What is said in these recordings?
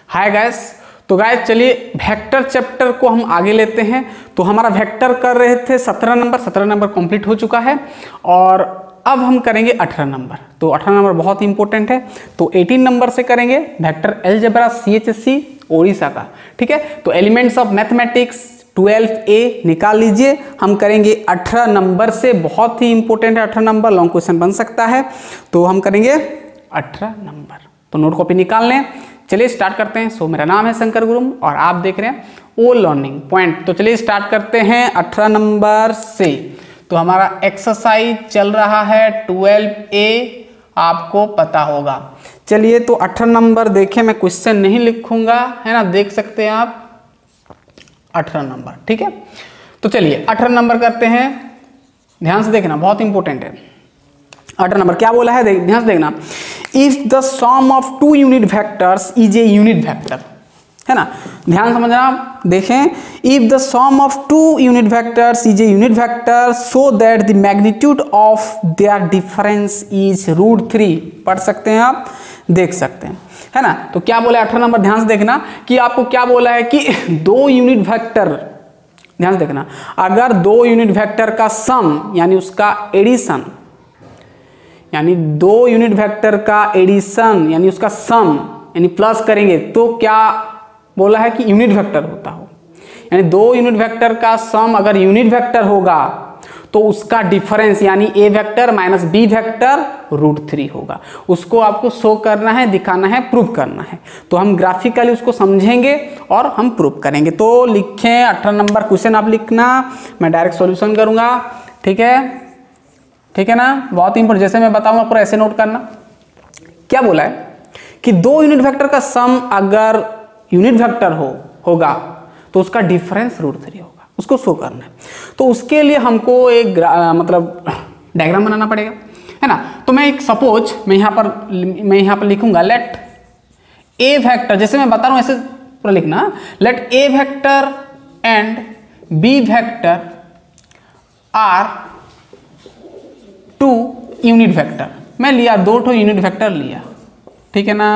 Hi guys. तो guys चलिए vector chapter को हम आगे लेते हैं। तो हमारा वेक्टर कर रहे थे 17 नंबर कंप्लीट हो चुका है और अब हम करेंगे 18 नंबर। तो 18 नंबर बहुत ही इंपॉर्टेंट है। तो 18 नंबर से करेंगे वेक्टर अलजेब्रा CHSE ओडिशा का। ठीक है, तो एलिमेंट्स ऑफ मैथमेटिक्स 12A निकाल लीजिए। हम करेंगे 18 नंबर से, बहुत ही इंपॉर्टेंट है 18 नंबर, लॉन्ग क्वेश्चन बन सकता है। तो हम करेंगे 18 नंबर। तो नोट कॉपी निकाल लें। चलिए स्टार्ट करते हैं। सो मेरा नाम है शंकर गुरुम और आप देख रहे हैं ओ लर्निंग पॉइंट। तो चलिए स्टार्ट करते हैं 18 नंबर से। तो हमारा एक्सरसाइज चल रहा है 12A, आपको पता होगा। चलिए तो 18 नंबर देखें, मैं क्वेश्चन नहीं लिखूंगा, है ना, देख सकते हैं आप 18 नंबर। ठीक है, तो चलिए 18 नंबर करते हैं। ध्यान से देखना, बहुत इंपॉर्टेंट है। 18 नंबर क्या बोला है, ध्यान से देखना। If the sum of two unit vectors is a unit vector, है ना, ध्यान समझना। देखें, if the sum of two unit vectors is a unit vector so that the magnitude of their difference is √3। पढ़ सकते हैं आप, देख सकते हैं, है ना। तो क्या बोला है 18 नंबर, ध्यान से देखना कि आपको क्या बोला है कि दो यूनिट वेक्टर, ध्यान से देखना, अगर दो यूनिट वेक्टर का सम यानी उसका एडिशन, यानी दो यूनिट वेक्टर का एडिशन यानी उसका सम यानी प्लस करेंगे तो क्या बोला है कि यूनिट वेक्टर होता हो। यानी दो यूनिट वेक्टर का सम अगर यूनिट वेक्टर होगा तो उसका डिफरेंस यानी ए वेक्टर माइनस बी वेक्टर √3 होगा। उसको आपको शो करना है, दिखाना है, प्रूव करना है। तो हम ग्राफिकली उसको समझेंगे और हम प्रूव करेंगे। तो लिखें 18 नंबर क्वेश्चन आप लिखना, मैं डायरेक्ट सॉल्यूशन करूंगा। ठीक है, ठीक है ना, बहुत इंपॉर्टेंट। जैसे मैं बताऊंगा पूरा ऐसे नोट करना। क्या बोला है कि दो यूनिट वेक्टर का सम अगर यूनिट वेक्टर होगा तो उसका डिफरेंस √3 होगा, उसको शो करना है। तो उसके लिए हमको एक मतलब डायग्राम बनाना पड़ेगा, है ना। तो मैं एक सपोज मैं यहाँ पर लिखूंगा लेट ए वेक्टर, जैसे मैं बता रहा हूँ ऐसे पूरा लिखना। Let A vector and B vector are two unit vector. मैं लिया दो ठो यूनिट वेक्टर लिया, ठीक है ना,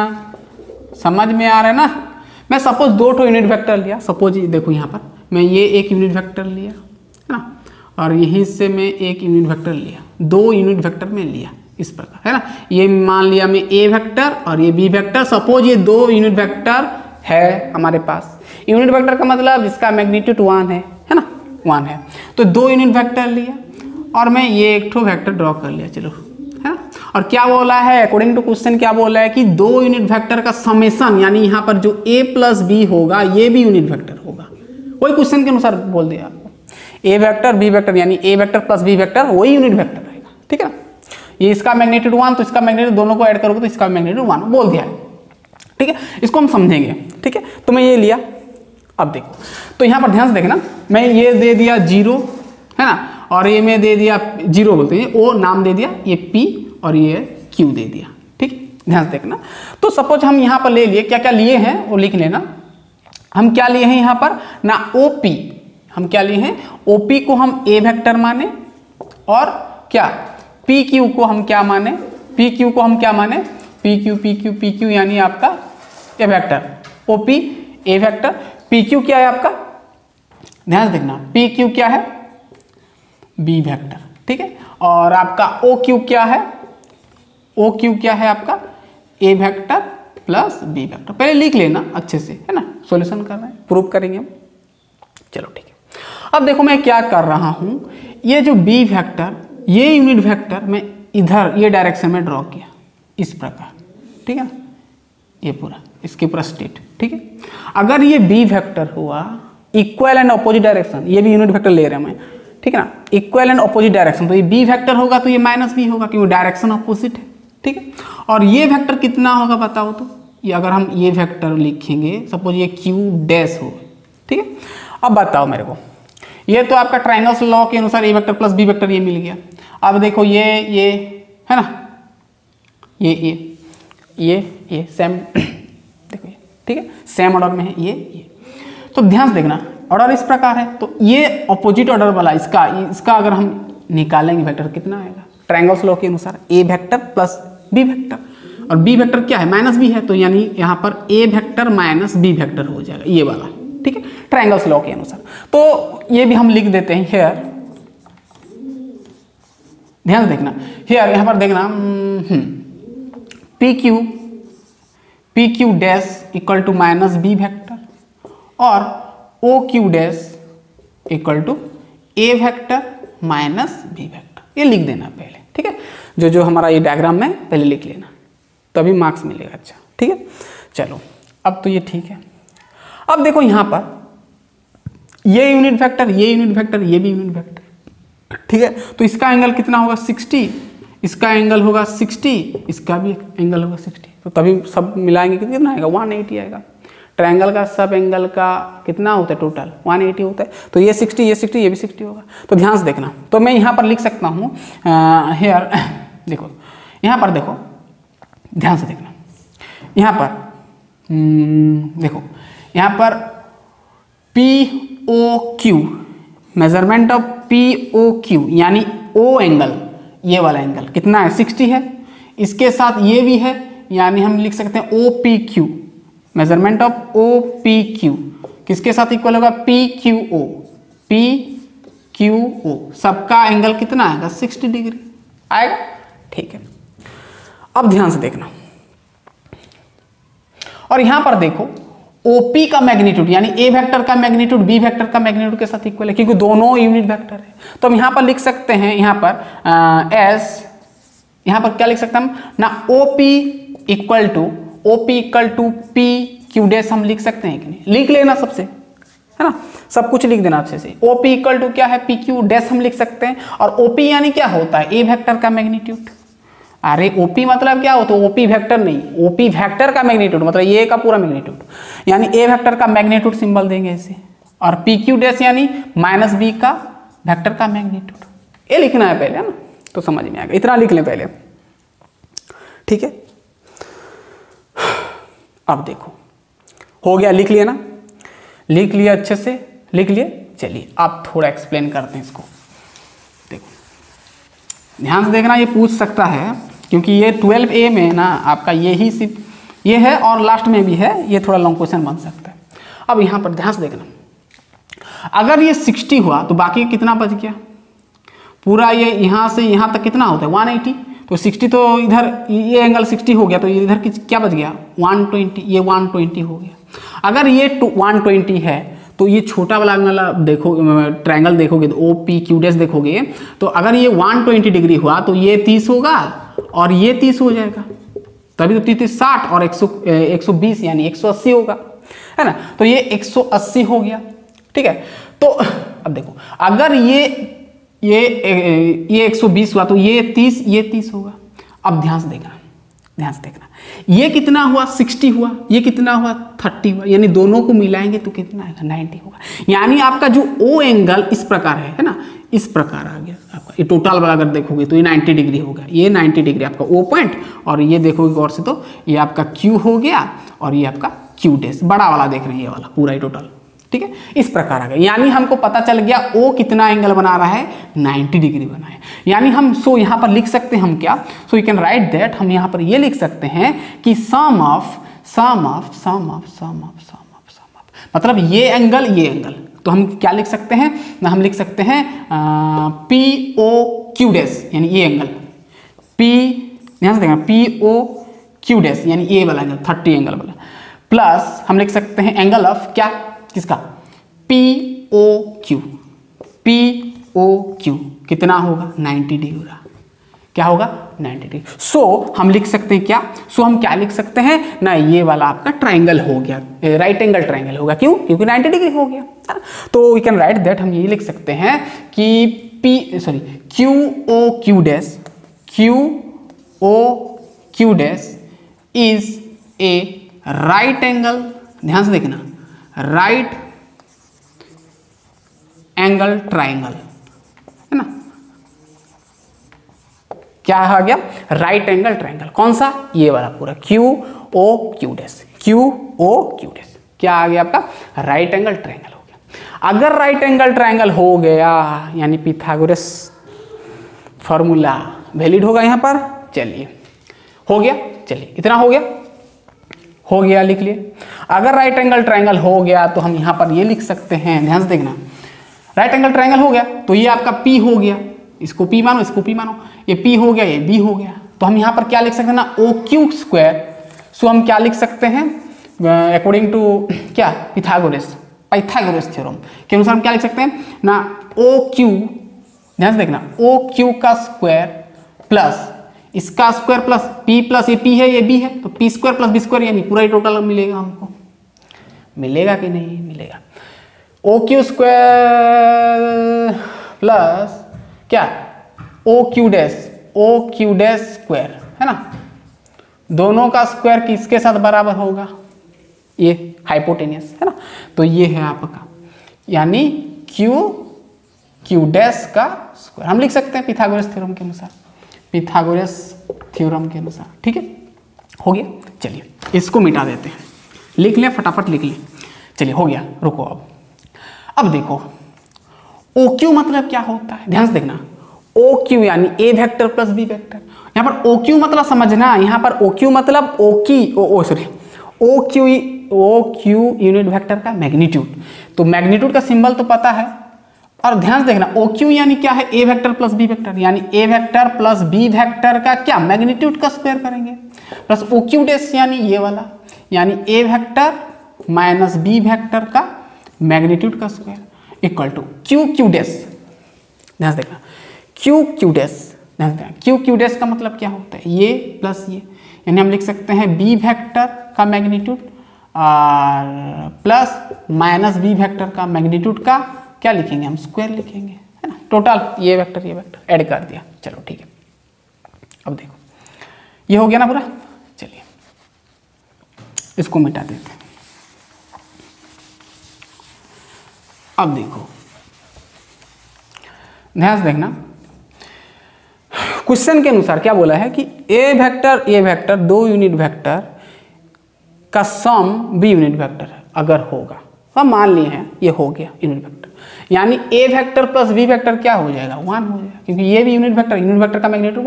समझ में आ रहा है ना। मैं सपोज दो ठो यूनिट वेक्टर लिया। सपोज देखो यहाँ पर मैं ये एक यूनिट वेक्टर लिया, है ना, और यहीं से मैं एक यूनिट वेक्टर लिया, दो यूनिट वेक्टर में लिया इस प्रकार, है ना। ये मान लिया मैं ए वेक्टर और ये बी वेक्टर। सपोज ये दो यूनिट वेक्टर है हमारे पास। यूनिट वेक्टर का मतलब इसका मैग्नीट्यूड 1 है ना, 1 है। तो दो यूनिट वेक्टर लिया और मैं ये एक ठो वेक्टर ड्रॉ कर लिया, चलो, है ना। और क्या बोला है अकॉर्डिंग टू क्वेश्चन, क्या बोला है कि दो यूनिट वेक्टर का समेशन यानी यहाँ पर जो a प्लस बी होगा ये भी यूनिट वेक्टर होगा। वही क्वेश्चन के अनुसार बोल दिया आपको, ए वेक्टर बी वेक्टर यानी ए वेक्टर प्लस बी वेक्टर वही यूनिट वेक्टर रहेगा। ठीक है ना, ये इसका मैग्नीट्यूड 1 तो इसका मैग्नीट्यूड, दोनों को ऐड करोगे तो इसका मैग्नीट्यूड 1 बोल दिया है। ठीक है, इसको हम समझेंगे। ठीक है, तो मैं ये लिया। अब देखो, तो यहाँ पर ध्यान से देखना, मैं ये दे दिया 0, है ना, और ये मैं दे दिया 0 बोलते हैं, ओ नाम दे दिया, ये P और ये Q दे दिया। ठीक, ध्यान से देखना। तो सपोज हम यहाँ पर ले लिए, क्या क्या लिए हैं वो लिख लेना। हम क्या लिए हैं यहाँ पर ना, OP, हम क्या लिए हैं, OP को हम A वेक्टर माने और क्या PQ को हम क्या माने, PQ को हम क्या माने, PQ यानी आपका A vector, OP A vector, PQ क्या है आपका, ध्यान से देखना, PQ क्या है बी वेक्टर। ठीक है, और आपका OQ क्या है, OQ क्या है आपका ए वेक्टर प्लस बी वेक्टर। पहले लिख लेना अच्छे से, है ना, सॉल्यूशन करना है, प्रूव करेंगे हम। चलो ठीक है, अब देखो मैं क्या कर रहा हूं, ये जो बी वेक्टर ये यूनिट वेक्टर मैं इधर ये डायरेक्शन में ड्रॉ किया इस प्रकार। ठीक है ना, ये पूरा इसके पूरा स्टेट। ठीक है, अगर ये बी वेक्टर हुआ इक्वल एंड अपोजिट डायरेक्शन, ये भी यूनिट वेक्टर ले रहे हैं मैं, ठीक है ना, इक्वल एंड अपोजिट डायरेक्शन, तो ये बी वेक्टर होगा तो ये माइनस बी होगा क्योंकि डायरेक्शन अपोजिट है। ठीक है, और ये वेक्टर कितना होगा बताओ तो, ये अगर हम ये वेक्टर लिखेंगे, सपोज ये Q डैश हो, ठीक है। अब बताओ मेरे को, ये तो आपका ट्रायंगल्स लॉ के अनुसार ए वेक्टर प्लस बी वेक्टर ये मिल गया। अब देखो ये है ना, ये सेम देखो ये, ठीक है, सेम ऑर्डर में है ये। तो ध्यान से देखना, ऑर्डर इस प्रकार है, तो ये अपोजिट ऑर्डर वाला इसका अगर हम निकालेंगे वेक्टर कितना आएगा ट्रायंगल्स लॉ के अनुसार, ए वेक्टर प्लस बी वेक्टर। और बी वेक्टर क्या है, माइनस बी है, तो यानी यहाँ पर ए वेक्टर माइनस बी वेक्टर हो जाएगा ये वाला, ठीक है, ट्रायंगल्स लॉ के अनुसार। तो ये भी हम लिख देते हैं हेयर, ध्यान से देखना हेयर, यहाँ पर देखना P Q dash equal to minus B vector और O Q dash equal to A vector minus B vector, ये लिख देना पहले, ठीक है, जो हमारा ये डायग्राम में पहले लिख लेना, तभी मार्क्स मिलेगा अच्छा, ठीक है। चलो अब तो ये ठीक है। अब देखो यहाँ पर ये यूनिट वेक्टर, ये यूनिट वेक्टर, ये भी यूनिट वेक्टर, ठीक है, तो इसका एंगल कितना होगा 60, इसका एंगल होगा 60, इसका भी एंगल होगा 60, तो तभी सब मिलाएंगे कितना आएगा 180 आएगा। ट्रायंगल का सब एंगल का कितना होता है टोटल 180 होता है, तो ये 60 ये 60 ये भी 60 होगा। तो ध्यान से देखना, तो मैं यहाँ पर लिख सकता हूँ हेयर, देखो यहाँ पर देखो, ध्यान से देखना यहाँ पर देखो यहाँ पर P O Q, measurement of P O Q यानी ओ एंगल, ये वाला एंगल कितना है 60 है, इसके साथ ये भी है, यानी हम लिख सकते हैं O P Q, measurement of O P Q किसके साथ इक्वल होगा पी क्यू ओ, सबका एंगल कितना आएगा 60 डिग्री आएगा, ठीक है। अब ध्यान से देखना, और यहां पर देखो OP का मैग्नीट्यूड यानी ए वेक्टर का मैग्नीट्यूड बी वेक्टर का मैग्नीट्यूड के साथ इक्वल है, क्योंकि दोनों यूनिट वेक्टर है। तो हम यहां पर लिख सकते हैं, यहां पर एस, यहां पर क्या लिख सकते हैं हम ना, OP equal to P Q dash हम लिख सकते हैं कि नहीं, लिख लेना सबसे, है ना, सब कुछ लिख देना अच्छे से। OP इक्वल टू क्या है पी क्यू डैश हम लिख सकते हैं, और OP यानी क्या होता है ए वेक्टर का मैग्नीट्यूड। अरे OP मतलब क्या होता है, OP वेक्टर नहीं, OP वेक्टर का मैग्नीट्यूड मतलब ये का पूरा मैग्नीट्यूड, यानी ए वेक्टर का मैग्नीट्यूड सिंबल देंगे इसे, और पी क्यू डैश यानी माइनस बी का वेक्टर का मैग्नीट्यूड, ये लिखना है पहले, है ना, तो समझ में आएगा, इतना लिख लें पहले, ठीक है। अब देखो हो गया, लिख लिया ना, लिख लिया अच्छे से, लिख लिए, चलिए आप थोड़ा एक्सप्लेन करते हैं इसको। देखो ध्यान से देखना, ये पूछ सकता है क्योंकि ये 12A में ना आपका यही सिर्फ ये है और लास्ट में भी है, ये थोड़ा लॉन्ग क्वेश्चन बन सकता है। अब यहाँ पर ध्यान से देखना, अगर ये 60 हुआ तो बाकी कितना बच गया, पूरा ये यहाँ से यहाँ तक कितना होता है 180, तो 60 तो इधर ये एंगल 60 हो गया, तो इधर क्या बच गया 120, ये 120 हो गया। अगर ये 120 है तो ये छोटा वाला एंगल देखो, ट्रायंगल देखोगे तो OPQ डैश देखोगे, तो अगर ये 120 डिग्री हुआ तो ये 30 होगा और ये 30 हो जाएगा, तभी तो 30 60 और 120 यानी 180 होगा, है ना, तो ये 180 हो गया, ठीक है। तो अब देखो अगर ये 120 हुआ तो ये 30 होगा। अब ध्यान से देखना, ये कितना हुआ 60 हुआ, ये कितना हुआ 30 हुआ, यानी दोनों को मिलाएंगे तो कितना आएगा 90 होगा। यानी आपका जो O एंगल इस प्रकार है ना, इस प्रकार आ गया आपका, ये टोटल वाला अगर देखोगे तो ये 90 डिग्री होगा, ये 90 डिग्री आपका O पॉइंट, और ये देखोगे गौर से तो ये आपका Q हो गया और ये आपका Q डैश, बड़ा वाला देख रहे हैं ये वाला पूरा ही टोटल, ठीक है, इस प्रकार आ गया। यानी हमको पता चल गया O कितना एंगल बना रहा है 90 डिग्री बना है। यानी हम यहाँ पर लिख सकते हैं हम क्या, so you can write that, हम यहाँ पर ये लिख सकते हैं कि सम ऑफ मतलब ये एंगल, तो हम क्या लिख सकते हैं ना, हम लिख सकते हैं POQ डैश यानी ये एंगल, ध्यान से देखना POQ डैश यानी ये वाला एंगल 30 एंगल वाला, प्लस हम लिख सकते हैं एंगल ऑफ क्या, किसका POQ कितना होगा 90 डिग्री, क्या होगा 90 डिग्री। सो हम लिख सकते हैं क्या, हम क्या लिख सकते हैं ना, ये वाला आपका ट्रायंगल हो गया, राइट एंगल ट्रायंगल होगा, क्यों, क्योंकि 90 डिग्री हो गया। तो वी कैन राइट दैट, हम ये लिख सकते हैं कि QOQ dash is a right angle, ध्यान से देखना, राइट एंगल ट्रायंगल, है ना, क्या आ गया राइट एंगल ट्रायंगल, कौन सा, ये वाला पूरा QOQ डैश, क्या आ गया आपका राइट एंगल ट्रायंगल हो गया। अगर राइट एंगल ट्रायंगल हो गया यानी पिथागोरस फॉर्मूला वैलिड होगा यहाँ पर, चलिए हो गया। चलिए इतना हो गया, लिख लिए। अगर राइट एंगल ट्रायंगल हो गया तो हम यहाँ पर ये लिख सकते हैं, ध्यान से देखना, राइट एंगल ट्रायंगल हो गया तो ये आपका P हो गया, इसको P मानो, इसको P मानो, ये P हो गया, ये B हो गया। तो हम यहाँ पर क्या लिख सकते हैं ना, OQ स्क्वायर। सो हम क्या लिख सकते हैं अकॉर्डिंग टू क्या, पाइथागोरस थ्योरम के अनुसार हम क्या लिख सकते हैं ना, OQ, ध्यान से देखना, OQ का स्क्वायर प्लस इसका स्क्वायर प्लस P प्लस ये P है, ये B है, तो P square plus B square यानी पूरा ही टोटल मिलेगा हमको। मिलेगा कि नहीं मिलेगा? OQ स्क्वायर प्लस क्या, OQ डैश स्क्वायर है ना, दोनों का स्क्वायर किसके साथ बराबर होगा, ये हाइपोटेनियस है ना, तो ये है आपका, यानी Q डैश का स्क्वायर हम लिख सकते हैं पिथागोरस थ्योरम के अनुसार, ठीक है, हो गया। चलिए इसको मिटा देते हैं, लिख लें फटाफट लिख लें। चलिए हो गया, रुको अब देखो OQ मतलब क्या होता है, ध्यान से देखना, OQ यानी A vector plus B vector. यहाँ पर OQ मतलब समझना, यहाँ पर OQ मतलब OQ यूनिट वेक्टर का मैग्नीट्यूड। तो मैग्नीट्यूड का सिंबल तो पता है, और ध्यान से देखना OQ यानी क्या है, A vector plus B vector, यानी A vector plus B vector का क्या, मैग्नीट्यूड का स्क्वायर करेंगे, प्लस OQ डैश यानी ये वाला, यानी A vector minus B vector का मैग्नीट्यूड का square equal to QQ dash. ध्यान से देखना QQ डैश, ध्यान से देखना QQ डैश का मतलब क्या होता है, ये प्लस ये, यानी हम लिख सकते हैं B वेक्टर का मैग्नीट्यूड और प्लस माइनस B वेक्टर का मैग्नीट्यूड का क्या लिखेंगे हम, स्क्वायर लिखेंगे, है ना, टोटल ये वेक्टर ऐड कर दिया। चलो ठीक है, अब देखो ये हो गया ना पूरा। चलिए इसको मिटा देते हैं। अब देखो ध्यान से देखना, क्वेश्चन के अनुसार क्या बोला है कि ए वेक्टर दो यूनिट वेक्टर का सम बी यूनिट वेक्टर अगर होगा, हम मान लिए हैं ये हो गया यूनिट वेक्टर, यानी ए वेक्टर प्लस बी वेक्टर क्या हो जाएगा, 1 हो जाएगा, क्योंकि ये भी यूनिट वेक्टर का मैग्नीट्यूड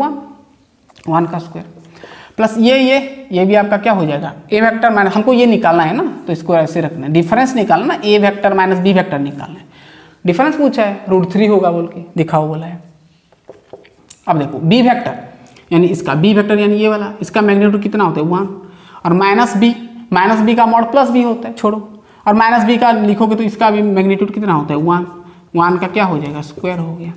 1 का स्क्वायर प्लस ये भी आपका क्या हो जाएगा, ए वेक्टर माइनस, हमको ये निकालना है ना, तो इसको ऐसे रखना है, डिफरेंस निकालना, ए वेक्टर माइनस बी वेक्टर निकालना है। डिफरेंस पूछा है, √3 होगा बोल के दिखाओ बोला है। अब देखो बी वेक्टर यानी इसका, बी वेक्टर यानी ये वाला, इसका मैग्नीट्यूड कितना होता है 1, और माइनस बी का मॉड प्लस बी होता है, छोड़ो, और माइनस बी का लिखोगे तो इसका भी मैग्नीट्यूड कितना होता है 1 का क्या हो जाएगा, स्क्वायर हो गया।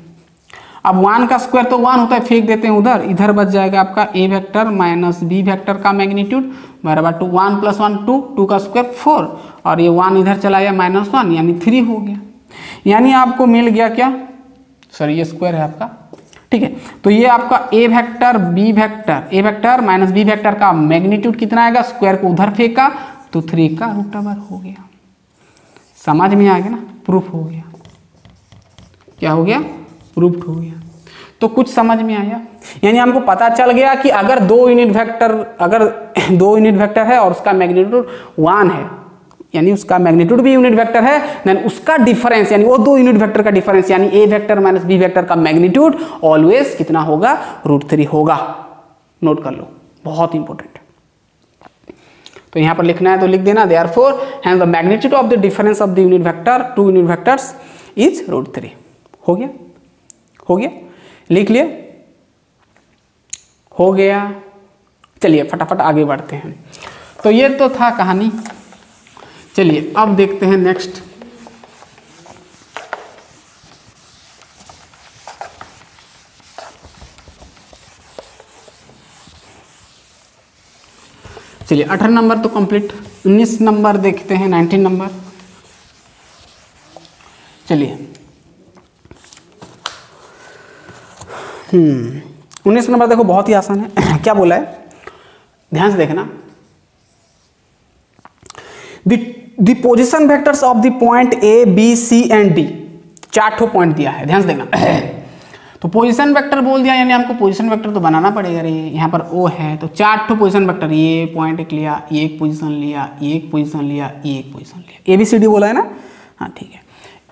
अब 1 का स्क्वायर तो 1 होता है, फेंक देते हैं उधर, इधर बच जाएगा आपका ए वेक्टर माइनस बी वेक्टर का मैग्नीट्यूड बराबर टू 1 + 1 2 का स्क्वायर 4, और ये 1 इधर चला गया -1 यानी 3 हो गया, यानी आपको मिल गया क्या, सॉरी ये स्क्वायर है आपका, ठीक है। तो ये आपका ए वेक्टर माइनस बी वेक्टर का मैग्नीट्यूड कितना आएगा, स्क्वायर को उधर फेंका तो 3 का √, हो गया। समझ में आ गया ना, प्रूफ हो गया, क्या हो गया, प्रूफ हो गया। तो कुछ समझ में आया, यानी हमको पता चल गया कि अगर दो यूनिट वेक्टर है और उसका मैग्नीट्यूड 1 है, यानी उसका मैग्नीट्यूड भी यूनिट वेक्टर है, देन उसका डिफरेंस यानी वो दो यूनिट वेक्टर का डिफरेंस यानी ए वेक्टर माइनस बी वेक्टर का मैग्नीट्यूड ऑलवेज कितना होगा, √3 होगा। नोट कर लो, बहुत इंपॉर्टेंट। तो यहां पर लिखना है तो लिख देना, therefore hence the magnitude of the difference of the unit vector, two unit vectors is √3। हो गया, लिख लिए, हो गया। चलिए फटाफट आगे बढ़ते हैं। तो ये तो था कहानी, चलिए अब देखते हैं नेक्स्ट। चलिए 18 नंबर तो कंप्लीट, 19 नंबर देखते हैं, 19 नंबर। चलिए 19 नंबर देखो, बहुत ही आसान है। क्या बोला है, ध्यान से देखना, the position vectors of the point A B C and D, 4 point दिया है, ध्यान से देखना। तो पोजीशन वेक्टर बोल दिया, यानी हमको पोजीशन वेक्टर तो बनाना पड़ेगा रे, यहाँ पर ओ है तो 4 पोजीशन वेक्टर, ये पॉइंट एक लिया, ये एक पोजीशन लिया, ये एक पोजीशन लिया, ये एक पोजीशन लिया, ए बी सी डी बोला है ना, हाँ ठीक है,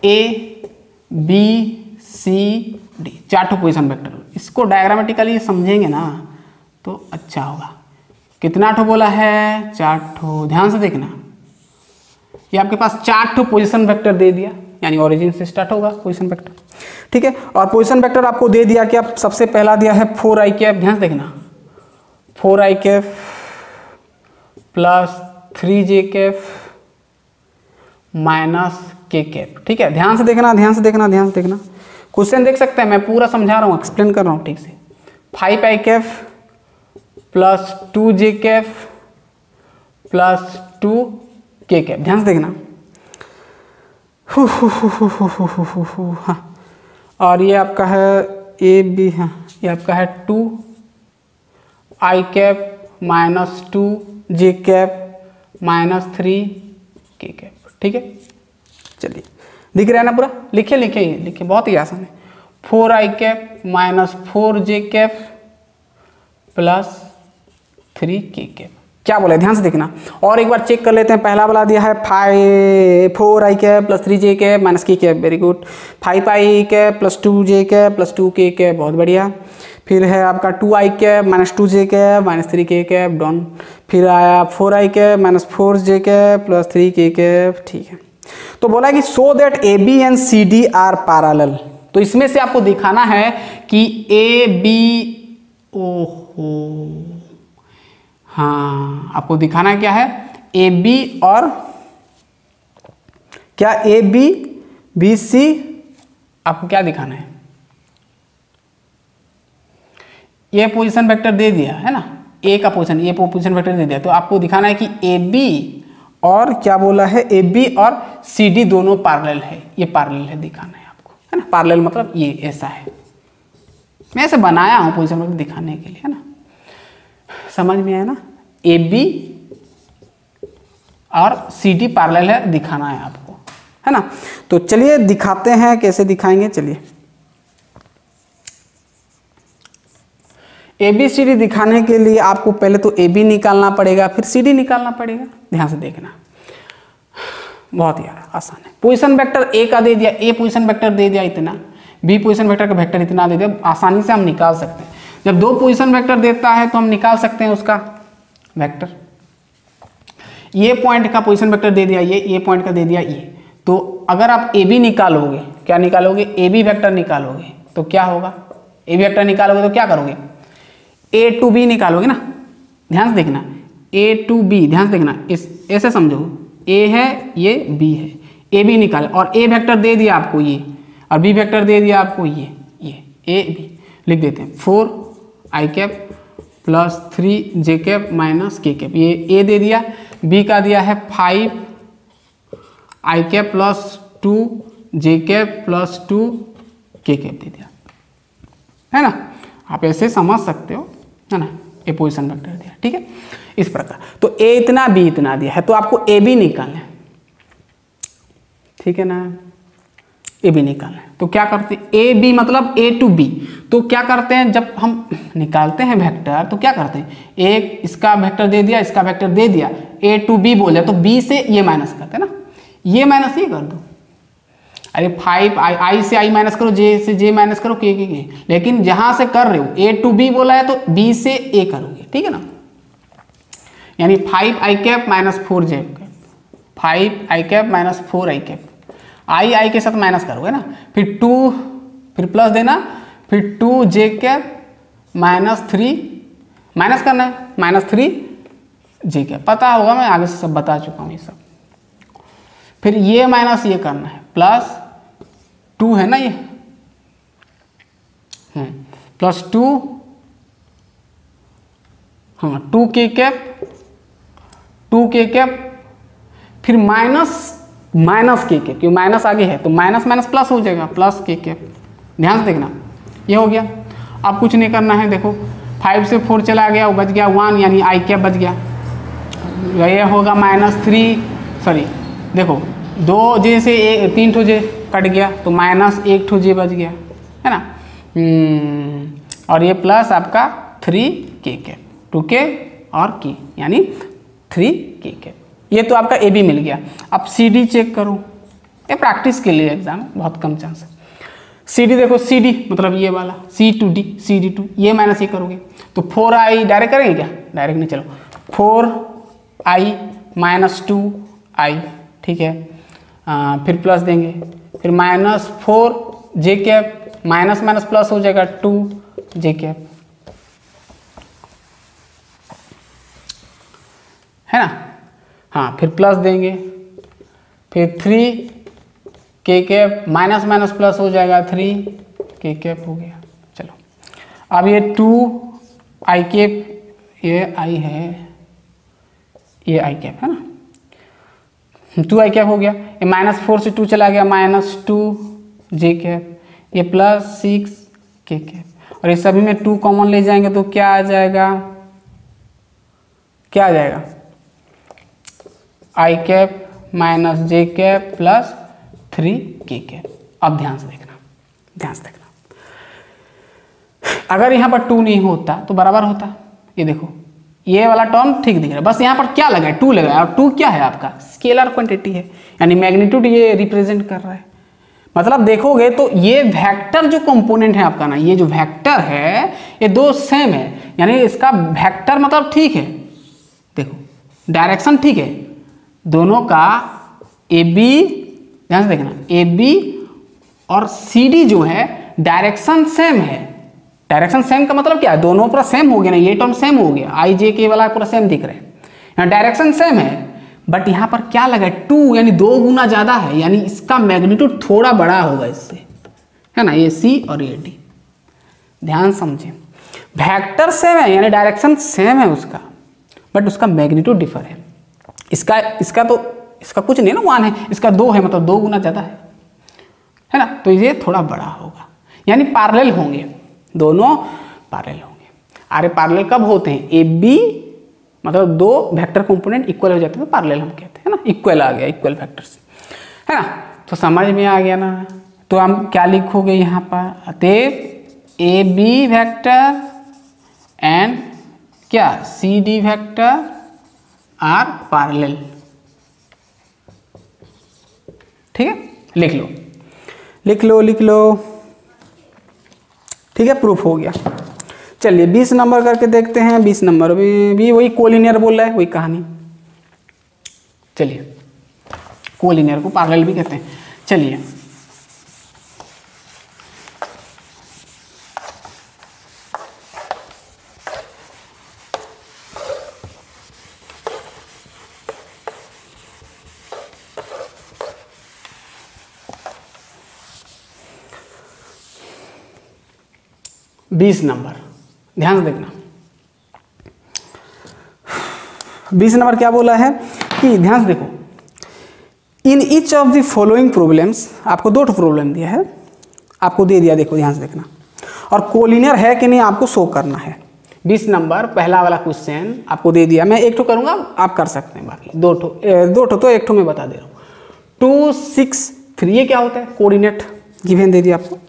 A B C D 4 position vector. इसको डायग्रामेटिकली समझेंगे ना तो अच्छा होगा। कितना ठो बोला है? 4 ठो। ध्यान से देखना, ये आपके पास 4 ठो पोजीशन वेक्टर दे दिया, यानी ओरिजिन से स्टार्ट होगा पोजीशन वेक्टर, ठीक है। और पोजीशन वेक्टर आपको दे दिया कि आप सबसे पहला दिया है 4i कैप, ध्यान से देखना, 4i cap plus 3j cap minus k cap, ठीक है। ध्यान से देखना, ध्यान से देखना, ध्यान से देखना, क्वेश्चन देख सकते हैं, मैं पूरा समझा रहा हूँ, एक्सप्लेन कर रहा हूँ ठीक से। 5i cap plus 2j cap plus 2k cap, ध्यान से देखना। हाँ, और ये आपका है ए बी, हाँ ये आपका है 2i cap minus 2j cap minus 3k cap, ठीक है। चलिए दिख रहा है ना पूरा? लिखिए लिखिए लिखिए, बहुत ही आसान है। 4i cap minus 4j cap plus 3k cap, क्या बोला है ध्यान से देखना। और एक बार चेक कर लेते हैं, पहला वाला दिया है 4i cap plus 3j cap minus k cap, very good. 5i cap plus 2j cap plus 2k cap, बहुत बढ़िया। फिर है आपका 2i cap minus 2j cap minus 3k cap, done. फिर आया 4i cap minus 4j cap plus 3k cap, ठीक है। तो बोला कि so that A B and C D are parallel, तो इसमें से आपको दिखाना है कि ए बी, ओहो हाँ, आपको दिखाना क्या है? ए बी और क्या, ए बी बी सी, आपको क्या दिखाना है? ये पोजीशन वेक्टर दे दिया है ना, ए का पोजीशन, ये पोजीशन वेक्टर दे दिया, तो आपको दिखाना है कि ए बी और क्या बोला है, ए बी और सी डी दोनों पैरेलल है, ये पैरेलल है दिखाना है आपको, है ना। पैरेलल मतलब ये ऐसा है, मैं ऐसे बनाया हूँ पोजीशन वेक्टर दिखाने के लिए, है ना, समझ में आया ना। ए बी और सी डी पैरेलल है दिखाना है आपको, है ना। तो चलिए दिखाते हैं, कैसे दिखाएंगे, चलिए। ए बी सी डी दिखाने के लिए आपको पहले तो ए बी निकालना पड़ेगा, फिर सी डी निकालना पड़ेगा, ध्यान से देखना, बहुत ही आसान है। पोजीशन वेक्टर ए का दे दिया, ए पोजीशन वेक्टर दे दिया इतना, बी पोजीशन वेक्टर का वेक्टर इतना दे दिया, आसानी से हम निकाल सकते हैं। जब 2 पोजीशन वेक्टर देता है तो हम निकाल सकते हैं उसका वेक्टर। ये पॉइंट का पोजीशन वेक्टर दे दिया, ये पॉइंट का दे दिया ये, तो अगर आप ए बी निकालोगे, क्या निकालोगे? ए बी वेक्टर निकालोगे तो क्या होगा? ए बी वेक्टर निकालोगे तो क्या करोगे? ए टू बी निकालोगे ना, ध्यान से देखना, ए टू बी, ध्यान से देखना, इस ऐसे समझो, ए है ये बी है, ए बी निकाले, और ए वेक्टर दे दिया आपको ये, और बी वेक्टर दे दिया आपको ये ए बी, लिख देते हैं 4i cap plus 3j cap minus k cap, ये ए दे दिया, बी का दिया है 5i cap plus 2j cap plus 2k cap दे दिया, है ना। आप ऐसे समझ सकते हो, है ना, ए पोजीशन वेक्टर दिया, ठीक है, इस प्रकार। तो ए इतना, बी इतना दिया है, तो आपको ए बी निकालना है, ठीक है ना, ए बी निकालना है। तो क्या करते हैं, ए बी मतलब ए टू बी, तो क्या करते हैं, जब हम निकालते हैं वेक्टर तो क्या करते हैं, एक इसका वेक्टर दे दिया, इसका वेक्टर दे दिया, ए टू बी बोल दिया, तो बी से ये माइनस करते हैं ना, ये माइनस ये कर दो, अरे 5 आई से आई माइनस करो, जे से जे माइनस करो, के, लेकिन जहां से कर रहे हो ए टू बी बोला है तो बी से ए करोगे, ठीक है ना। यानी 5i cap minus 4j cap, 5i cap minus 4i cap, I के साथ माइनस करोगे ना, फिर 2, फिर प्लस देना, फिर 2j कैप माइनस 3, माइनस करना है माइनस 3j कैप, पता होगा, मैं आगे से सब बता चुका हूँ ये सब। फिर ये माइनस ये करना है, प्लस 2 है ना ये, प्लस 2, हाँ 2k कैप, 2k कैप, फिर माइनस माइनस k कैप, क्यों माइनस आगे है तो माइनस माइनस प्लस हो जाएगा, प्लस k कैप, ध्यान से देखना, ये हो गया। अब कुछ नहीं करना है, देखो 5 से 4 चला गया, वो बच गया 1, यानी i कैप बच गया, ये होगा माइनस 3, सॉरी देखो 2j से 3 ठो j कट गया, तो माइनस 1 ठो j बच गया, है ना। और ये प्लस आपका 3k कैप, 2k और k, यानी 3k कैप, ये तो आपका ए बी मिल गया। अब सी डी चेक करो, ये प्रैक्टिस के लिए एग्जाम, बहुत कम चांस है। सी डी देखो, सी डी मतलब ये वाला, C to D, C D to, ये माइनस ये करोगे तो 4i डायरेक्ट करेंगे क्या, डायरेक्ट नहीं, चलो 4i माइनस 2i, ठीक है। फिर प्लस देंगे, फिर -4 जे कैप, माइनस माइनस प्लस हो जाएगा 2 जे कैप, है ना। हाँ, फिर प्लस देंगे, फिर 3 के कैप, माइनस माइनस प्लस हो जाएगा 3 के कैप हो गया। चलो अब ये 2 आई कैप, ये आई है, ये आई कैप है ना, 2 आई कैप हो गया। ये -4 से 2 चला गया, -2 जे कैप, ये +6 के कैप, और ये सभी में 2 कॉमन ले जाएंगे तो क्या आ जाएगा, क्या आ जाएगा, आई कैप माइनस जे कैप प्लस 3 के कैप। अब ध्यान से देखना, ध्यान से देखना, अगर यहाँ पर 2 नहीं होता तो बराबर होता। ये देखो ये वाला टर्म ठीक दिख रहा है, बस यहाँ पर क्या लगा है, 2 लगा है, और 2 क्या है आपका स्केलर क्वांटिटी है, यानी मैग्नीट्यूड ये रिप्रेजेंट कर रहा है। मतलब देखोगे तो ये वेक्टर जो कंपोनेंट है आपका ना, ये जो वेक्टर है ये 2 सेम है, यानी इसका वेक्टर मतलब ठीक है, देखो डायरेक्शन ठीक है दोनों का, ए बी, ध्यान से देखना, ए बी और सी डी जो है डायरेक्शन सेम है। डायरेक्शन सेम का मतलब क्या है, दोनों पूरा सेम हो गया ना, ये टर्म सेम हो गया, आई जे के वाला पूरा सेम दिख रहे हैं, यहाँ डायरेक्शन सेम है, बट यहाँ पर क्या लगा है 2, यानी 2 गुना ज़्यादा है, यानी इसका मैग्नीट्यूड थोड़ा बड़ा होगा इससे, है ना, ये सी और ये डी। ध्यान समझे, वेक्टर सेम है यानी डायरेक्शन सेम है उसका, बट उसका मैग्नीट्यूड डिफर है। इसका तो इसका कुछ नहीं ना 1 है, इसका 2 है, मतलब 2 गुना ज़्यादा है ना, तो ये थोड़ा बड़ा होगा, यानी पैरेलल होंगे, दोनों पैरेलल होंगे। अरे पैरेलल कब होते हैं, ए बी मतलब 2 वेक्टर कंपोनेंट इक्वल हो जाते हैं तो पैरेलल हम कहते हैं ना, इक्वल आ गया, इक्वल वेक्टर्स, है ना। तो समझ में आ गया ना, तो हम क्या लिखोगे यहाँ पर, अतएव ए बी वेक्टर एंड क्या C D vector are parallel, ठीक है, लिख लो लिख लो लिख लो, ठीक है, प्रूफ हो गया। चलिए 20 नंबर करके देखते हैं। 20 नंबर भी वही कोलिनियर बोल रहा है, वही कहानी। चलिए कोलिनियर को पैरेलल भी कहते हैं। चलिए बीस नंबर ध्यान से देखना। 20 नंबर क्या बोला है कि ध्यान से देखो, in each of the following problems, आपको 2 प्रॉब्लम दिया है, आपको दे दिया, देखो ध्यान से देखना, और कोलिनियर है कि नहीं आपको शो करना है। 20 नंबर पहला वाला क्वेश्चन आपको दे दिया, मैं 1 ठो करूंगा, आप कर सकते हैं, बाकी 2 ठो तो 1 ठो मैं बता दे रहा हूँ। 2 6 3 ये क्या होता है, कोऑर्डिनेट गिवन दे दिया आपको,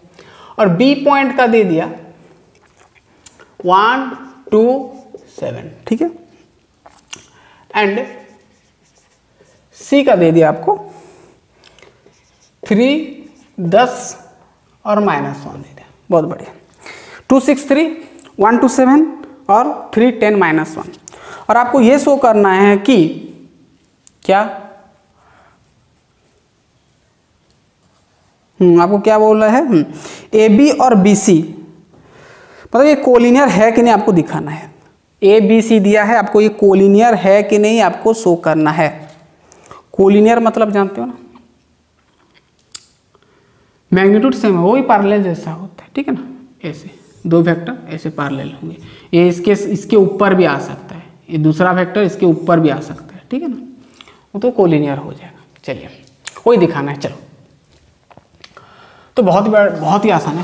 और बी पॉइंट का दे दिया 1 2 7, ठीक है, एंड सी का दे दिया आपको 3 10 और -1 दे दिया, बहुत बढ़िया। 2 6 3 1 2 7 और 3 10 -1, और आपको ये शो करना है कि क्या, आपको क्या बोल रहा है, ए बी और बी सी, मतलब ये कोलिनियर है कि नहीं आपको दिखाना है। ए बी सी दिया है, आपको ये कोलिनियर है कि नहीं आपको शो करना है। कोलिनियर मतलब जानते हो ना, मैग्नीट्यूड सेम है, वही पैरेलल जैसा होता है, ठीक है ना, ऐसे 2 वेक्टर ऐसे पैरेलल होंगे, ये इसके ऊपर भी आ सकता है, ये दूसरा वेक्टर इसके ऊपर भी आ सकता है, ठीक है ना, वो तो कोलिनियर हो जाएगा। चलिए वही दिखाना है। चलो तो बहुत ही आसान है।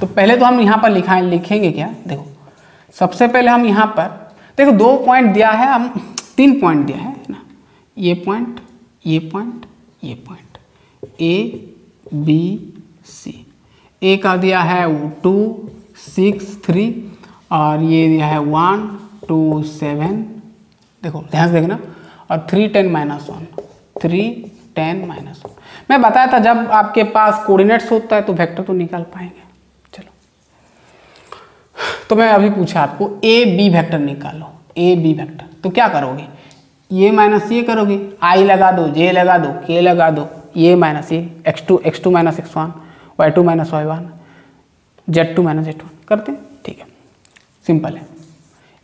तो पहले तो हम यहाँ पर लिखेंगे क्या, देखो सबसे पहले हम यहाँ पर देखो 2 पॉइंट दिया है, हम 3 पॉइंट दिया है ना, ये पॉइंट ये पॉइंट ये पॉइंट, ए बी सी, ए का दिया है 2 6 3 और ये दिया है 1 2 7, देखो ध्यान से देखना, और 3 10 -1 3 10 -1। मैं बताया था जब आपके पास कोऑर्डिनेट्स होता है तो वेक्टर तो निकाल पाएंगे। चलो तो मैं अभी पूछा आपको ए बी वेक्टर निकालो, ए बी वेक्टर, तो क्या करोगे, ये माइनस ये करोगे, आई लगा दो, जे लगा दो, के लगा दो, ये माइनस ये, x2 minus x1, y2 minus y1, z2 minus z1 करते हैं, ठीक है, सिंपल है।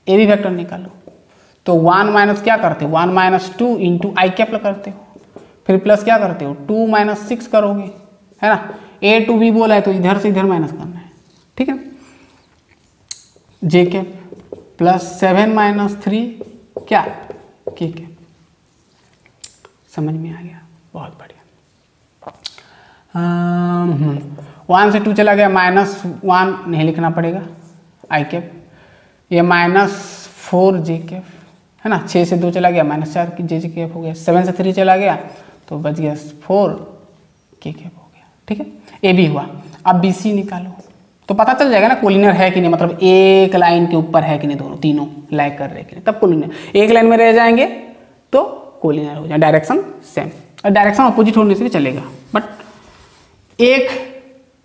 ए बी वेक्टर निकालो, तो 1 माइनस क्या करते हो, 1 माइनस 2 इंटू आई कैप करते हो, फिर प्लस क्या करते हो, 2 माइनस 6 करोगे, है ना, ए टू बी बोला है तो इधर से इधर माइनस करना है, ठीक है, जे कैप प्लस 7 माइनस 3 क्या, के कैप। समझ में आ गया, बहुत बढ़िया। 1 से 2 चला गया, -1 नहीं लिखना पड़ेगा, आई कैप, ये -4 जे कैप, है ना, 6 से 2 चला गया, -4 की जे कैप हो गया, 7 से 3 चला गया तो बच गया 4 के कैप हो गया, ठीक है, ए बी हुआ। अब बी सी निकालो, तो पता चल जाएगा ना कोलिनियर है कि नहीं, मतलब एक लाइन के ऊपर है कि नहीं, दोनों तीनों लैग कर रहे कि नहीं, तब कोलिनियर। एक लाइन में रह जाएंगे तो कोलिनियर हो जाए, डायरेक्शन सेम, और डायरेक्शन अपोजिट होने से भी चलेगा, बट एक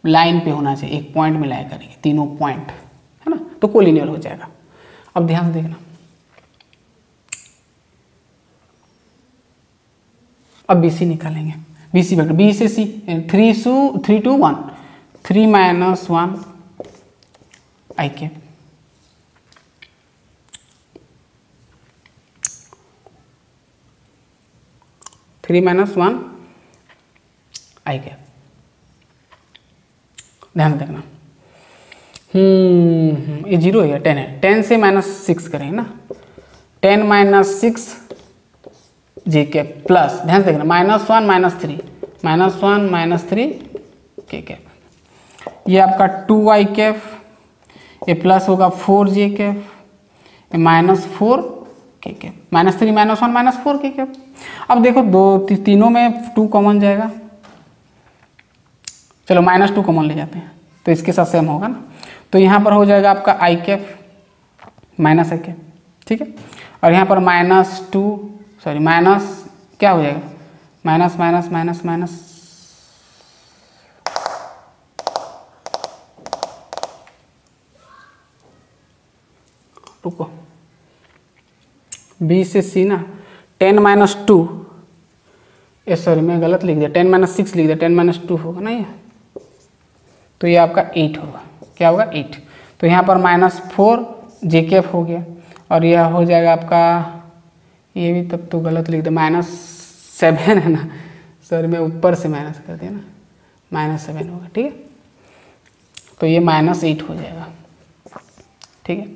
लाइन पे होना चाहिए, एक पॉइंट में लैग करेंगे तीनों पॉइंट, है ना, तो कोलिनियर हो जाएगा। अब ध्यान से देखना, अब बी सी निकालेंगे, बी सी वेक्टर, बी से सी, 3 2 1, 3 माइनस 1 आई कैप, -1 आई कैप। ध्यान देखना, ये 0 है, 10 है, 10 से -6 करें ना, 10 माइनस 6 जे कैप प्लस, ध्यान से देखना, -1 -3, -1 -3 के कैप, ये आपका 2 आई कैप, ये प्लस होगा 4 जे कैप, ये -4 के कैप, -3 -1 -4 के कैप। अब देखो तीनों में 2 कॉमन जाएगा, चलो -2 कॉमन ले जाते हैं तो इसके साथ सेम होगा ना, तो यहाँ पर हो जाएगा आपका आई कैप माइनस आई कैप, ठीक है, और यहाँ पर माइनस क्या हो जाएगा, माइनस माइनस माइनस माइनस, रुको, बी से सी ना, 10 माइनस 2, सॉरी मैं गलत लिख दिया, 10 माइनस 6 लिख दिया, 10 माइनस 2 होगा ना ये, तो ये आपका 8 होगा, क्या होगा 8, तो यहाँ पर -4 जे कैप हो गया, और यह हो जाएगा आपका, ये भी तब तो गलत लिख दिया, -7 है ना, सॉरी मैं ऊपर से माइनस कर दिया ना, -7 होगा, ठीक है, तो ये -8 हो जाएगा, ठीक है।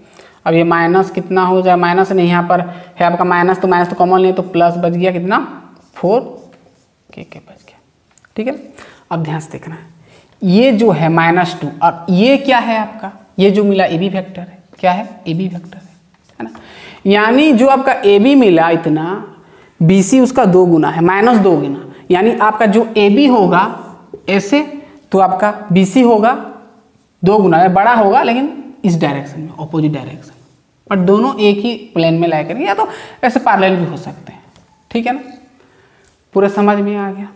अब ये माइनस कितना हो जाए, माइनस नहीं, यहाँ पर है आपका माइनस, तो माइनस तो कॉमन नहीं, तो प्लस बच गया कितना, 4 के बच गया, ठीक है। अब ध्यान से देखना, ये जो है -2, और ये क्या है आपका, ये जो मिला ए बी वेक्टर है, क्या है, ए बी वेक्टर है ना, यानी जो आपका ए बी मिला इतना, बी सी उसका 2 गुना है, -2 गुना, यानी आपका जो ए बी होगा ऐसे, तो आपका बी सी होगा 2 गुना, बड़ा होगा लेकिन इस डायरेक्शन में, ऑपोजिट डायरेक्शन, बट दोनों एक ही प्लेन में लाया करेंगे, या तो ऐसे पैरेलल भी हो सकते हैं, ठीक है ना। पूरा समझ में आ गया,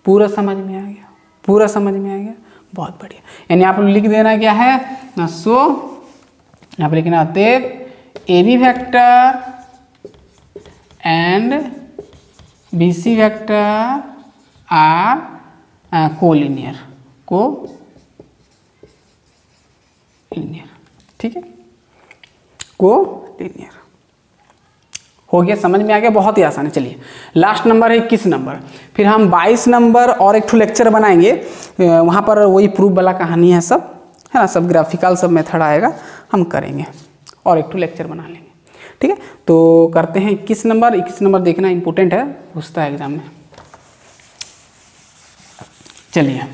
पूरा समझ में आ गया, पूरा समझ में आ गया, बहुत बढ़िया। यानी आप लिख देना क्या है ना, सो यहाँ पर लिखना अतएव A B vector and B C vector are collinear, ठीक है, कोलिनियर हो गया, समझ में आ गया, बहुत ही आसान है। चलिए लास्ट नंबर है 21 नंबर, फिर हम 22 नंबर और एक लेक्चर बनाएंगे, वहाँ पर वही प्रूफ वाला कहानी है सब, है ना, सब ग्राफिकल सब मेथड आएगा, हम करेंगे और एक लेक्चर बना लेंगे, ठीक है। तो करते हैं 21 नंबर, 21 नंबर देखना इंपॉर्टेंट है, पूछता है एग्जाम में। चलिए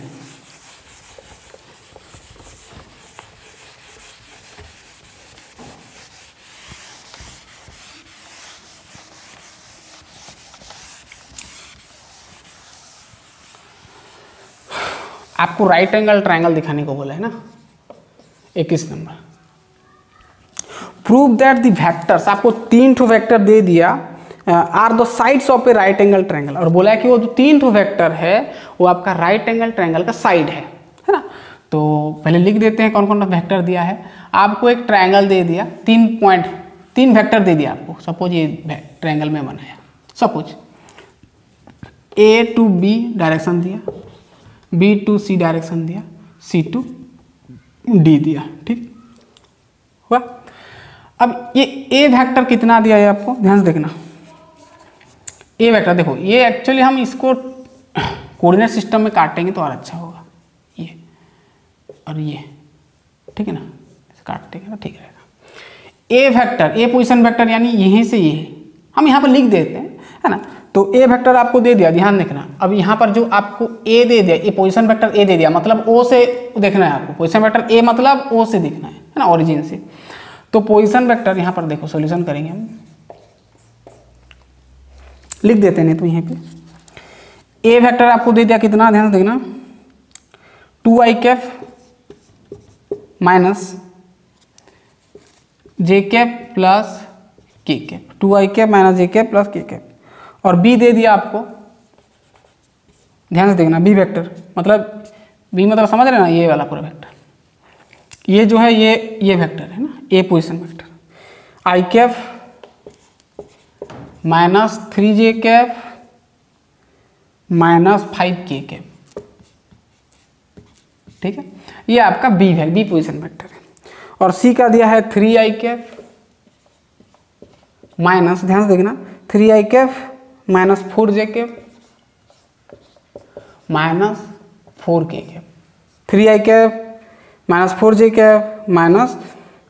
आपको राइट एंगल ट्रायंगल दिखाने को बोला है ना, 21 number. Prove that the vectors, आपको 3 ठो वेक्टर दे दिया, are the sides of a right angle triangle, और बोला है कि वो जो 3 ठो वेक्टर है वो आपका राइट एंगल ट्रायंगल का साइड है ना। तो पहले लिख देते हैं कौन कौन सा वेक्टर दिया है। आपको एक ट्रायंगल दे दिया, 3 वेक्टर दे दिया आपको। सपोज ये ट्रायंगल में बनाया, suppose A to B direction दिया, B to C डायरेक्शन दिया, C to D दिया, ठीक हुआ। अब ये A वेक्टर कितना दिया है आपको, ध्यान से देखना। A वेक्टर देखो, ये एक्चुअली हम इसको कोऑर्डिनेट सिस्टम में काटेंगे तो और अच्छा होगा, ये और ये, ठीक है ना, काट देंगे ना, ठीक रहेगा। A vector, A position vector यानी यहीं से ये हम यहाँ पर लिख देते हैं, है ना। तो A वेक्टर आपको दे दिया, ध्यान देखना। अब यहाँ पर जो आपको A दे दिया, ये पोजीशन वेक्टर A दे दिया, मतलब O से देखना है आपको। पोजीशन वेक्टर A मतलब O से देखना है ना, ओरिजिन से। तो पोजीशन वेक्टर यहाँ पर देखो, सॉल्यूशन करेंगे हम, लिख देते हैं। तो यहाँ पे A वेक्टर आपको दे दिया कितना, ध्यान से देखना, 2i कैप माइनस जे कैप प्लस के कैप, 2i कैप माइनस जे कैप प्लस के कैप। और B दे दिया आपको, ध्यान से देखना, B वेक्टर मतलब B मतलब समझ रहे ना, ये वाला पूरा वेक्टर, ये जो है ये वेक्टर है ना, A position vector, i cap minus 3j cap minus 5k cap, ठीक है। ये आपका B पोजीशन वेक्टर है। और C का दिया है 3i कैप माइनस, ध्यान से देखना, 3i cap minus 4j cap minus 4k cap, 3i cap minus 4j cap minus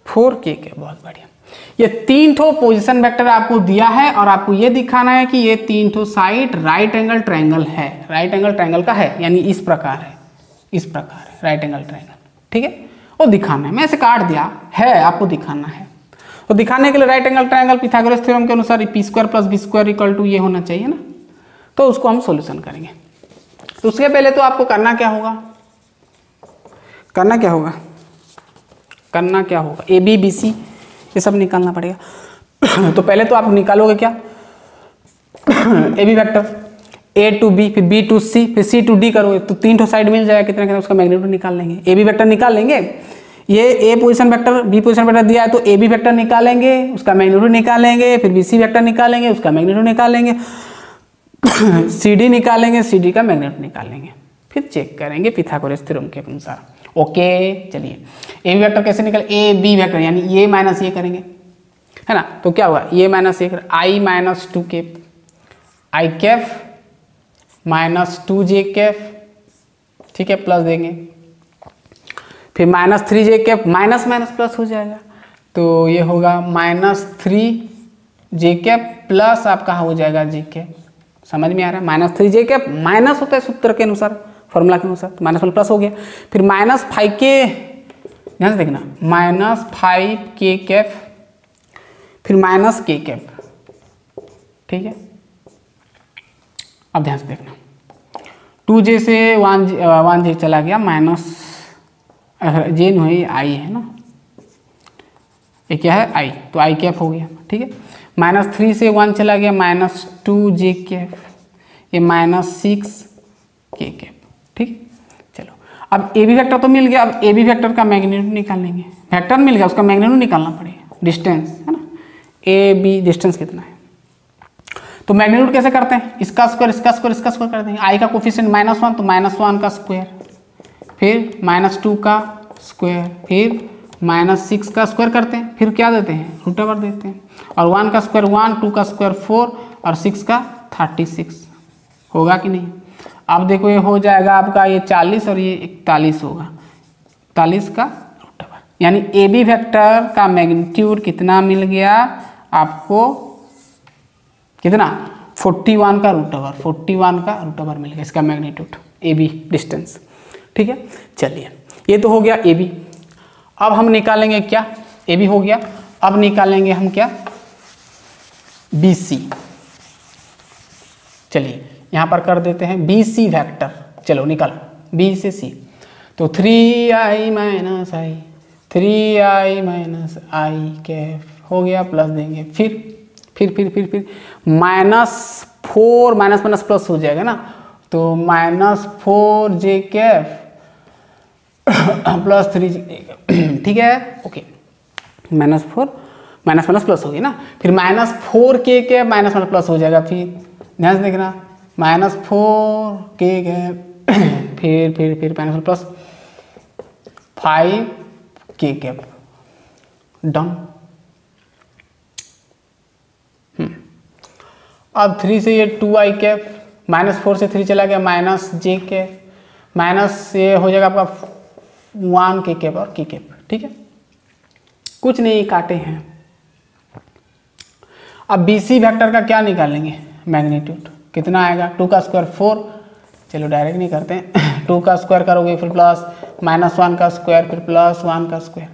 4k cap. बहुत बढ़िया। ये 3 ठो पोजीशन वेक्टर आपको दिया है और आपको ये दिखाना है कि ये 3 ठो साइड राइट एंगल ट्रायंगल है, राइट एंगल ट्रायंगल का है, यानी इस प्रकार है, इस प्रकार है राइट एंगल ट्रायंगल, ठीक है। वो दिखाना है, मैं ऐसे काट दिया है, आपको दिखाना है। तो दिखाने के लिए right angle triangle Pythagoras theorem के अनुसार p square plus b square equal to ये होना चाहिए ना। तो उसको हम सॉल्यूशन करेंगे। तो उसके पहले तो आपको करना क्या होगा, करना क्या होगा, ए बी बी सी ये सब निकालना पड़ेगा। तो पहले तो आप निकालोगे क्या, A B vector A to B, फिर B to C, फिर C to D करोगे तो 3 ठो साइड मिल जाएगा, कितना कितना उसका मैग्नीट्यूड निकाल लेंगे। ए बी वेक्टर निकाल लेंगे, ये A position vector B position vector दिया है तो AB वेक्टर निकालेंगे, उसका मैग्नीट्यूड निकालेंगे, फिर BC वेक्टर निकालेंगे, उसका मैग्नीट्यूड निकालेंगे, CD निकालेंगे, CD का मैग्नीट्यूड निकालेंगे, फिर चेक करेंगे पाइथागोरस थ्योरम के अनुसार। ओके चलिए, ए बी वेक्टर कैसे निकल, ए बी वेक्टर यानी ये माइनस ये करेंगे, है ना। तो क्या होगा, ये माइनस ये कर, आई माइनस 2 कैप, आई कैप माइनस 2j कैप, ठीक है, प्लस देंगे, फिर minus 3j cap, minus minus plus हो जाएगा, तो ये होगा माइनस 3j कैप प्लस आपका हो जाएगा j कैप। समझ में आ रहा है, माइनस 3j कैप माइनस होता है सूत्र के अनुसार, फॉर्मूला के अनुसार, तो माइनस प्लस हो गया। फिर माइनस 5k, ध्यान से देखना, माइनस 5k कैप, फिर माइनस k कैप, ठीक है। अब ध्यान से देखना, 2j से 1j चला गया, माइनस j नहीं आई है ना, ये क्या है आई, तो आई कैप हो गया, ठीक है। माइनस 3 से 1 चला गया, माइनस 2j कैप, ये माइनस 6k कैप, ठीक। चलो अब ए बी वेक्टर तो मिल गया, अब ए बी वेक्टर का मैग्नीट्यूड निकाल लेंगे। वेक्टर मिल गया, उसका मैग्नीट्यूड निकालना पड़ेगा, डिस्टेंस है ना, ए बी डिस्टेंस कितना है। तो मैग्नीट्यूड कैसे करते हैं, इसका स्क्वायर इसका स्क्वायर इसका स्क्वायर कर देंगे। आई का कोफिशिएंट -1 तो -1 का स्क्वायर, फिर -2 का स्क्वायर, फिर -6 का स्क्वायर करते हैं, फिर क्या देते हैं, रूट ओवर देते हैं, और 1 का स्क्वायर 1, 2 का स्क्वायर 4 और 6 का 36 होगा कि नहीं। अब देखो ये हो जाएगा आपका, ये 40 और ये 41 होगा, 41 का रूट ओवर, यानी ए बी वेक्टर का मैग्नीट्यूड कितना मिल गया आपको, कितना 41 का रूट ओवर, 41 का रूट ओवर मिल गया इसका मैग्नीट्यूड, ए बी डिस्टेंस, ठीक है। चलिए ये तो हो गया ए बी। अब हम निकालेंगे क्या, ए बी हो गया, अब निकालेंगे हम क्या, बी सी। चलिए यहाँ पर कर देते हैं बी सी वैक्टर, चलो निकालो बी से सी, तो 3i माइनस आई, 3i माइनस आई कैप हो गया, प्लस देंगे, फिर -4 माइनस माइनस प्लस हो जाएगा ना, तो -4j कैप प्लस 3 ठीक है, ओके। -4 माइनस माइनस प्लस हो गया ना, फिर -4 के क्या माइनस माइनस प्लस हो जाएगा, फिर ध्यान से देखना -4 के फिर माइनस प्लस 5 के कैप डन। अब 3 से ये 2i कैप, -4 से 3 चला गया -j कैप, माइनस ये हो जाएगा आपका 1 के कैप और के कैप, ठीक है, कुछ नहीं काटे हैं। अब BC वेक्टर का क्या निकालेंगे, मैग्नीट्यूड कितना आएगा, 2 का स्क्वायर 4, चलो डायरेक्ट नहीं करते हैं 2 का स्क्वायर करोगे फिर प्लस -1 का स्क्वायर फिर +1 का स्क्वायर,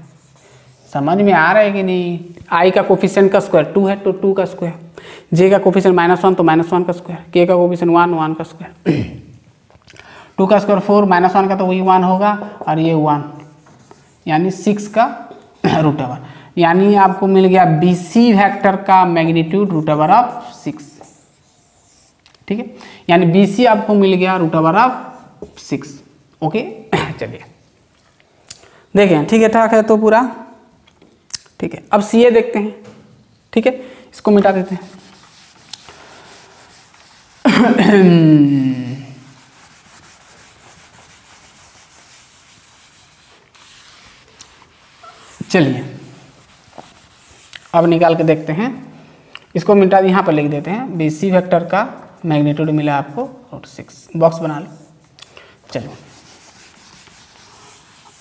समझ में आ रहा है कि नहीं। I का कोफिशिएंट का स्क्वायर 2 है तो 2 का स्क्वायर, J का कोफिशिएंट -1 तो -1 का स्क्वायर, K का कोफिशिएंट 1 का स्क्वायर 2 का स्क्वायर 4 -1 का तो वही 1 होगा और ये 1 यानी 6 का √, यानी आपको मिल गया BC वेक्टर का मैग्नीट्यूड √6, ठीक है, यानी BC आपको मिल गया √6, ओके। चलिए देखें, ठीक है, ठाक है तो पूरा, ठीक है। अब CA देखते हैं, ठीक है, इसको मिटा देते हैं चलिए अब निकाल के देखते हैं, इसको मिटा यहाँ पर लिख देते हैं, BC वेक्टर का मैग्नीट्यूड मिला आपको √6, बॉक्स बना लो। चलो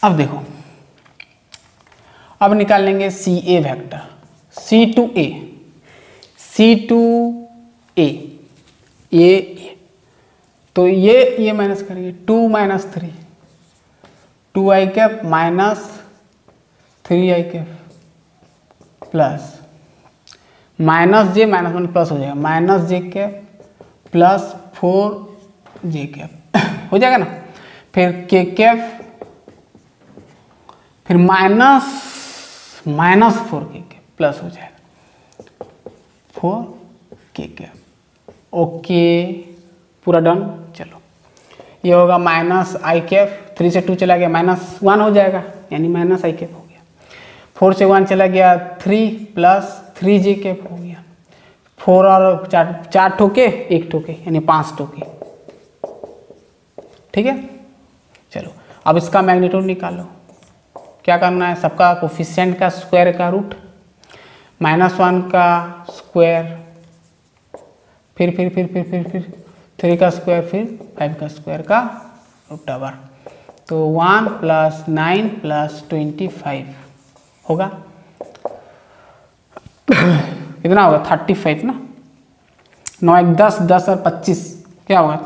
अब देखो, अब निकाल लेंगे CA वेक्टर, C2A ये तो ये माइनस करेंगे, 2 - 3 2i cap -3i cap plus -j -1 plus हो जाएगा -j cap plus 4j cap हो जाएगा ना, फिर k कैप फिर -4k कैप प्लस हो जाएगा 4k कैप, ओके पूरा डन। चलो ये होगा -i कैप, 3 से 2 चला गया -1 हो जाएगा यानी -i कैप हो गया, 4 से 1 चला गया 3 प्लस 3j कैप हो गया, 4 और 4 ठोके 1 ठोके यानी 5 ठोके, ठीक है। चलो अब इसका मैग्नीट्यूड निकालो, क्या करना है, सबका कोफिशिएंट का स्क्वायर का रूट, -1 का स्क्वायर फिर 3 का स्क्वायर फिर 5 का स्क्वायर का √, तो 1 + 9 + 25 होगा कितना होगा 35 ना, 9 1 10 10 और 25 क्या होगा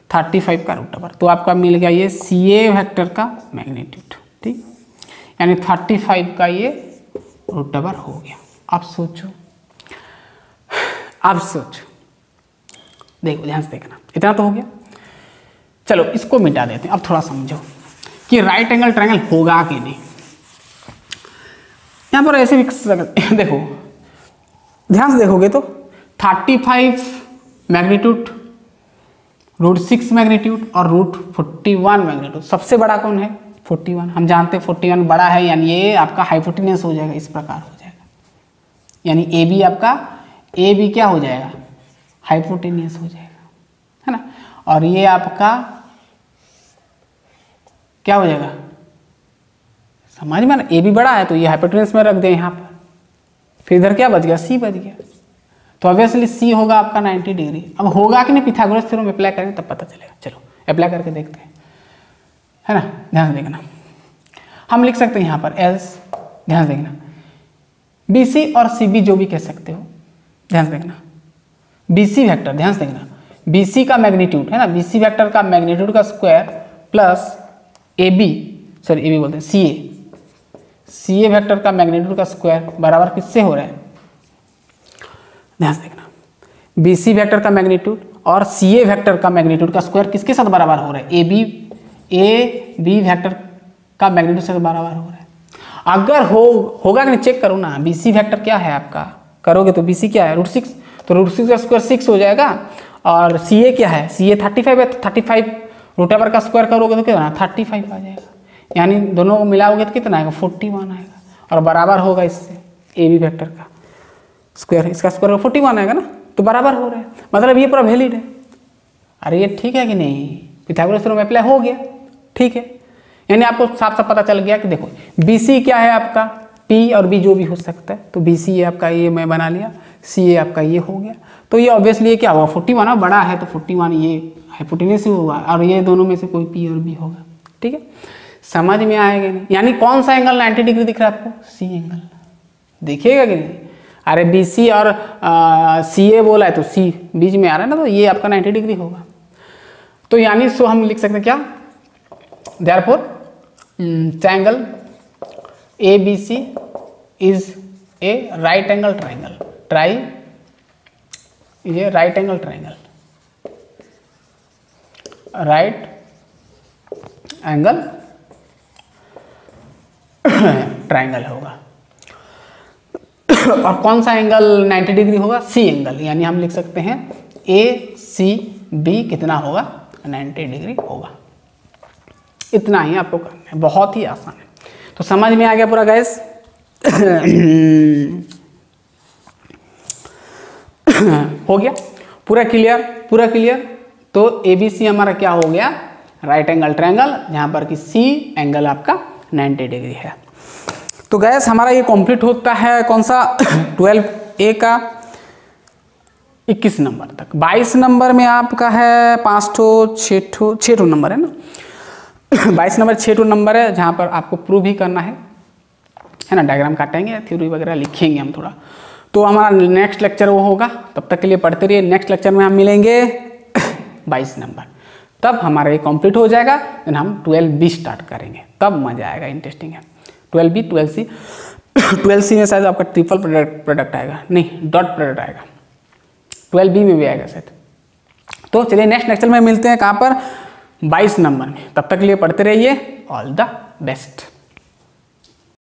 35 का √, तो आपका मिल गया ये CA वेक्टर का मैग्नीट्यूड, ठीक, यानी 35 का ये √, हो गया। अब सोचो देखो ध्यान से देखना, इतना तो हो गया। चलो इसको मिटा देते हैं, अब थोड़ा समझो कि राइट एंगल ट्रायंगल होगा कि नहीं। यहाँ पर ऐसे भी देखो, ध्यान से देखोगे तो 35 मैग्नीट्यूड, √6 मैग्नीट्यूड और √41 मैग्नीट्यूड, सबसे बड़ा कौन है 41, हम जानते हैं 41 बड़ा है, यानी ये आपका हाइपोटेन्यूस हो जाएगा, इस प्रकार हो जाएगा, यानी AB आपका AB क्या हो जाएगा हाइपोटेन्यूस हो जाएगा, है ना, और ये आपका क्या हो जाएगा, समझ में ना, AB बड़ा है तो ये हाइपोटेन्यूस में रख दें यहाँ पर, फिर इधर क्या बच गया C बच गया, तो ऑब्वियसली C होगा आपका 90 डिग्री। अब होगा कि नहीं पिथागोरस थ्योरम अप्लाई करेंगे तब पता चलेगा, चलो अप्लाई करके देखते हैं, है ना, ध्यान से देखना, हम लिख सकते हैं यहाँ पर एल्स, ध्यान से देखना, BC और CB जो भी कह सकते हो, ध्यान से देखना, BC वेक्टर, ध्यान से देखना, BC का मैग्नीट्यूड है ना, BC वेक्टर का मैग्नीट्यूड का स्क्वायर प्लस AB बोलते हैं CA वेक्टर का मैग्नीट्यूड का स्क्वायर बराबर किससे हो रहा है, ध्यान से देखना, BC वेक्टर का मैग्नीट्यूड और CA वेक्टर का मैग्नीट्यूड का स्क्वायर किसके साथ बराबर हो रहा है, AB वेक्टर का मैग्नीट्यूड से बराबर हो रहा है। अगर होगा कि नहीं चेक करो ना, BC वेक्टर क्या है आपका, करोगे तो BC क्या है √6, तो √6 का स्क्वायर 6 हो जाएगा, और CA क्या है, CA 35 है तो 35 रूट ओवर का स्क्वायर करोगे तो कितना 35 आ जाएगा, यानी दोनों को मिलाओगे तो कितना आएगा 41 आएगा, और बराबर होगा इससे ए बी वेक्टर का स्क्वायर, इसका स्क्वायर 41 आएगा ना, तो बराबर हो रहा है, मतलब ये पूरा वैलिड है। अरे ये ठीक है कि नहीं, पिथागोरस थ्योरम अप्लाई हो गया, ठीक है। यानी आपको साफ साफ पता चल गया कि देखो बी सी क्या है आपका, पी और बी जो भी हो सकता है, तो बी सी ये आपका ये मैं बना लिया, सी ए आपका ये हो गया, तो ये ऑब्वियसली ये क्या होगा 41 बड़ा है, तो 41 ये हाइपोटेन्यूस ही होगा, और ये दोनों में से कोई पी और बी होगा, ठीक है। समझ में आएगा नहीं, यानी कौन सा एंगल 90 डिग्री दिख रहा है आपको, सी एंगल देखिएगा कि नहीं। अरे बी सी और सी ए बोला है तो सी बीच में आ रहा है ना, तो ये आपका 90 डिग्री होगा। तो यानी सो हम लिख सकते हैं क्या, therefore triangle A B C is a right angle triangle, tri is a right angle triangle, right angle triangle होगा। और कौन सा एंगल 90 डिग्री होगा, सी एंगल, यानी हम लिख सकते हैं ए सी बी कितना होगा 90 डिग्री होगा। इतना ही आपको करना है, बहुत ही आसान है। तो समझ में आ गया पूरा गैस। हो गया पूरा क्लियर, पूरा क्लियर। तो ए बी सी हमारा क्या हो गया, राइट एंगल ट्रायंगल, जहां पर कि सी एंगल आपका 90 डिग्री है। तो गैस हमारा ये कंप्लीट होता है कौन सा 12A का 21 नंबर तक। 22 नंबर में आपका है 5 ठो 6 ठो नंबर है ना 22 नंबर 6 ठो नंबर है, जहाँ पर आपको प्रूव भी करना है ना, डायग्राम काटेंगे, थ्योरी वगैरह लिखेंगे हम थोड़ा। तो हमारा नेक्स्ट लेक्चर वो होगा, तब तक के लिए पढ़ते रहिए। नेक्स्ट लेक्चर में हम मिलेंगे 22 नंबर, तब हमारा ये कंप्लीट हो जाएगा। देन हम 12B स्टार्ट करेंगे, तब मजा आएगा, इंटरेस्टिंग है। 12B 12C 12C में शायद आपका ट्रिपल प्रोडक्ट आएगा, नहीं डॉट प्रोडक्ट आएगा, 12B में भी आएगा शायद। तो चलिए नेक्स्ट लेक्चर में मिलते हैं कहाँ पर, 22 नंबर में। तब तक के लिए पढ़ते रहिए। All the best.